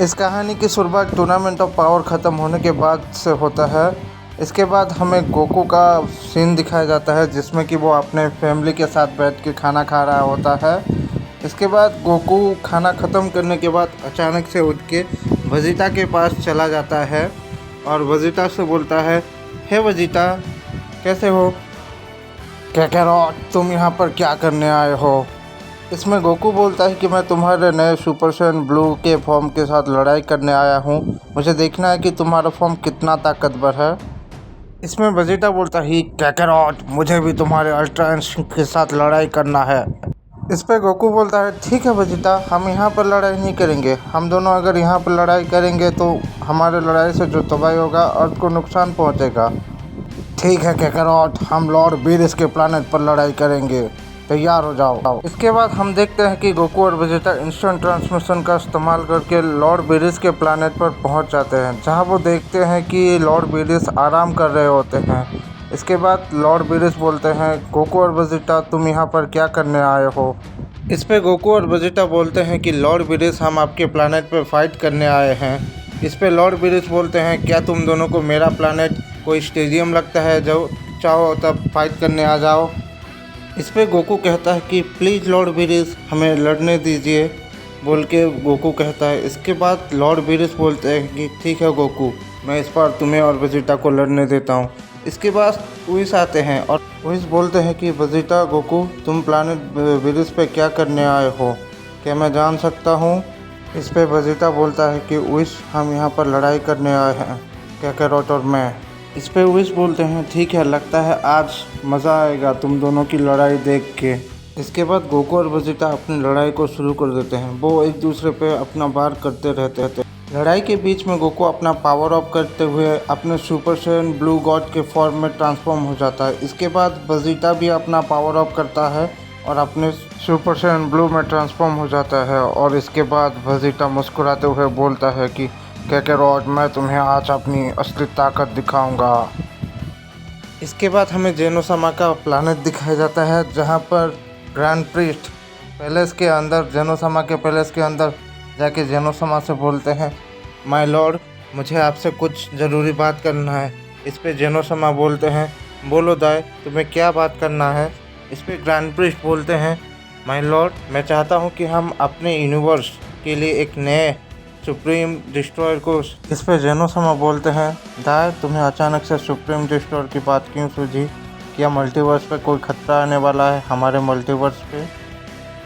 इस कहानी की शुरुआत टूर्नामेंट ऑफ पावर ख़त्म होने के बाद से होता है। इसके बाद हमें गोकू का सीन दिखाया जाता है जिसमें कि वो अपने फैमिली के साथ बैठ के खाना खा रहा होता है। इसके बाद गोकू खाना ख़त्म करने के बाद अचानक से उठ के वेजिटा के पास चला जाता है और वेजिटा से बोलता है, हे वेजिटा, कैसे हो? कैकेरॉट, तुम यहाँ पर क्या करने आए हो? इसमें गोकू बोलता है कि मैं तुम्हारे नए सुपर सैयन ब्लू के फॉर्म के साथ लड़ाई करने आया हूँ। मुझे देखना है कि तुम्हारा फॉर्म कितना ताकतवर है। इसमें वेजिटा बोलता है, कैकेरॉट, मुझे भी तुम्हारे अल्ट्रा इंस्टिंक्ट के साथ लड़ाई करना है। इस पर गोकू बोलता है, ठीक है वेजिटा, हम यहाँ पर लड़ाई नहीं करेंगे। हम दोनों अगर यहाँ पर लड़ाई करेंगे तो हमारे लड़ाई से जो तबाही होगा अर्थ को नुकसान पहुँचेगा। ठीक है कैकेरॉट, हम लॉर्ड बीरिस के प्लानट पर लड़ाई करेंगे, तैयार हो जाओ। इसके बाद हम देखते हैं कि गोकू और वेजिटा इंस्टेंट ट्रांसमिशन का इस्तेमाल करके लॉर्ड बीरिस के प्लानट पर पहुंच जाते हैं, जहां वो देखते हैं कि लॉर्ड बीरिस आराम कर रहे होते हैं। इसके बाद लॉर्ड बीरिस बोलते हैं, गोकू और वेजिटा, तुम यहाँ पर क्या करने आए हो? इस पे गोकू और वेजिटा बोलते हैं कि लॉर्ड बीरिस, हम आपके प्लानट पर फाइट करने आए हैं। इस पे लॉर्ड बीरिस बोलते हैं, क्या तुम दोनों को मेरा प्लानट कोई स्टेडियम लगता है, जो चाहो तब फाइट करने आ जाओ? इस पे गोकू कहता है कि प्लीज़ लॉर्ड बीरिस, हमें लड़ने दीजिए, बोल के गोकू कहता है। इसके बाद लॉर्ड बीरिस बोलते हैं कि ठीक है गोकू, मैं इस बार तुम्हें और वेजिटा को लड़ने देता हूँ। इसके बाद उइस आते हैं और उइस बोलते हैं कि वेजिटा, गोकू, तुम प्लानट बीरिस पे क्या करने आए हो, क्या मैं जान सकता हूँ? इस पे वेजिटा बोलता है कि उइस, हम यहाँ पर लड़ाई करने आए हैं, कैकेरॉट और मैं। इस पे उइस बोलते हैं, ठीक है, लगता है आज मज़ा आएगा तुम दोनों की लड़ाई देख के। इसके बाद गोकू और वेजिटा अपनी लड़ाई को शुरू कर देते हैं। वो एक दूसरे पे अपना वार करते रहते थे। लड़ाई के बीच में गोकू अपना पावर ऑफ करते हुए अपने सुपर सैयन ब्लू गॉड के फॉर्म में ट्रांसफॉर्म हो जाता है। इसके बाद वेजिटा भी अपना पावर ऑफ करता है और अपने सुपर सैयन ब्लू में ट्रांसफॉर्म हो जाता है। और इसके बाद वेजिटा मुस्कुराते हुए बोलता है कि कैकेरॉट, मैं तुम्हें आज अपनी असली ताकत दिखाऊंगा। इसके बाद हमें जेनोसामा का प्लानट दिखाया जाता है, जहां पर ग्रैंड प्रीस्ट पैलेस के अंदर, जेनोसामा के पैलेस के अंदर जाके जेनोसामा से बोलते हैं, माय लॉर्ड, मुझे आपसे कुछ ज़रूरी बात करना है। इस पे जेनोसामा बोलते हैं, बोलो दाई, तुम्हें क्या बात करना है? इस पे ग्रैंड प्रीस्ट बोलते हैं, माय लॉर्ड, मैं चाहता हूँ कि हम अपने यूनिवर्स के लिए एक नए सुप्रीम डिस्ट्रॉयर को। इस पे जेनोसामा बोलते हैं, दाई, तुम्हें अचानक से सुप्रीम डिस्ट्रॉयर की बात क्यों सूझी? क्या मल्टीवर्स पे कोई खतरा आने वाला है, हमारे मल्टीवर्स पे?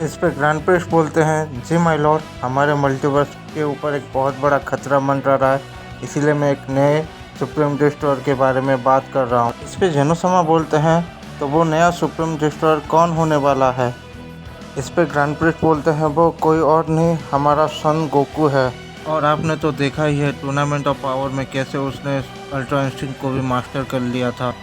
इस पे ग्रैंड प्रीस्ट बोलते हैं, जी माय लॉर्ड, हमारे मल्टीवर्स के ऊपर एक बहुत बड़ा खतरा मंडरा रहा है, इसीलिए मैं एक नए सुप्रीम डिस्ट्रॉयर के बारे में बात कर रहा हूँ। इस पे जेनोसामा बोलते हैं, तो वो नया सुप्रीम डिस्ट्रॉयर कौन होने वाला है? इस पे ग्रैंड प्रीस्ट बोलते हैं, वो कोई और नहीं, हमारा सन गोकू है। और आपने तो देखा ही है टूर्नामेंट ऑफ पावर में कैसे उसने अल्ट्रा इंस्टिंक्ट को भी मास्टर कर लिया था।